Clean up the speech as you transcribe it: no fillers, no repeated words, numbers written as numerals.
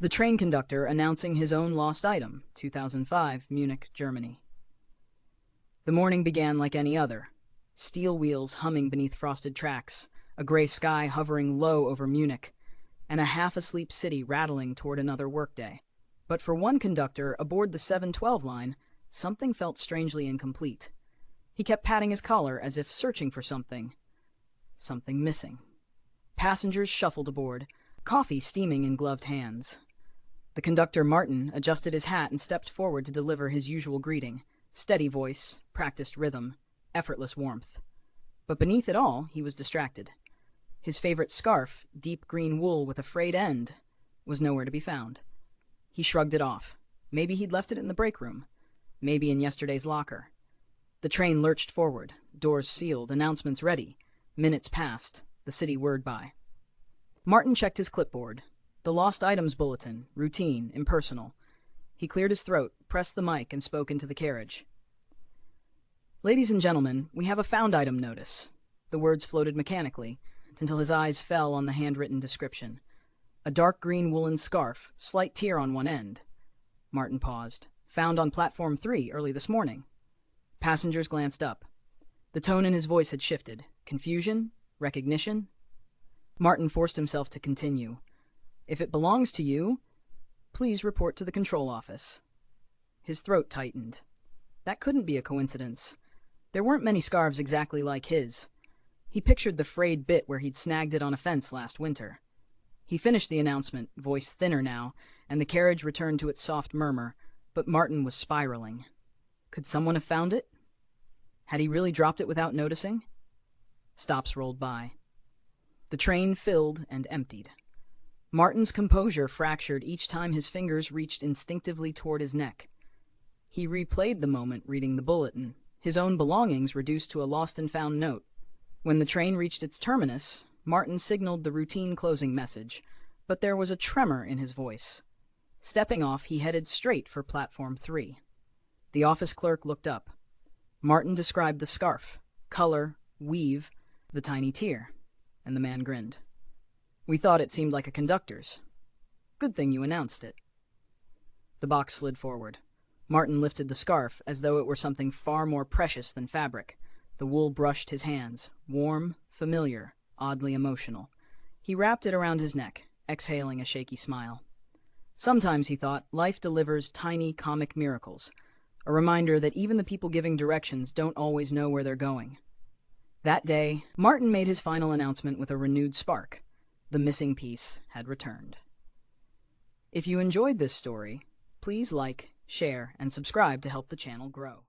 The train conductor announcing his own lost item, 2005, Munich, Germany. The morning began like any other. Steel wheels humming beneath frosted tracks, a gray sky hovering low over Munich, and a half-asleep city rattling toward another workday. But for one conductor aboard the 712 line, something felt strangely incomplete. He kept patting his collar as if searching for something missing. Passengers shuffled aboard, coffee steaming in gloved hands. The conductor, Martin, adjusted his hat and stepped forward to deliver his usual greeting. Steady voice, practiced rhythm, effortless warmth. But beneath it all, he was distracted. His favorite scarf, deep green wool with a frayed end, was nowhere to be found. He shrugged it off. Maybe he'd left it in the break room. Maybe in yesterday's locker. The train lurched forward, doors sealed, announcements ready. Minutes passed, the city whirred by. Martin checked his clipboard. The lost items bulletin, routine, impersonal. He cleared his throat, pressed the mic, and spoke into the carriage. "Ladies and gentlemen, we have a found item notice." The words floated mechanically, until his eyes fell on the handwritten description. A dark green woolen scarf, slight tear on one end. Martin paused. "Found on platform 3 early this morning." Passengers glanced up. The tone in his voice had shifted. Confusion? Recognition? Martin forced himself to continue. "If it belongs to you, please report to the control office." His throat tightened. That couldn't be a coincidence. There weren't many scarves exactly like his. He pictured the frayed bit where he'd snagged it on a fence last winter. He finished the announcement, voice thinner now, and the carriage returned to its soft murmur, but Martin was spiraling. Could someone have found it? Had he really dropped it without noticing? Stops rolled by. The train filled and emptied. Martin's composure fractured each time his fingers reached instinctively toward his neck. He replayed the moment reading the bulletin, his own belongings reduced to a lost-and-found note. When the train reached its terminus, Martin signaled the routine closing message, but there was a tremor in his voice. Stepping off, he headed straight for platform 3. The office clerk looked up. Martin described the scarf, color, weave, the tiny tear, and the man grinned. "We thought it seemed like a conductor's. Good thing you announced it." The box slid forward. Martin lifted the scarf as though it were something far more precious than fabric. The wool brushed his hands, warm, familiar, oddly emotional. He wrapped it around his neck, exhaling a shaky smile. Sometimes, he thought, life delivers tiny comic miracles, a reminder that even the people giving directions don't always know where they're going. That day, Martin made his final announcement with a renewed spark. The missing piece had returned. If you enjoyed this story, please like, share, and subscribe to help the channel grow.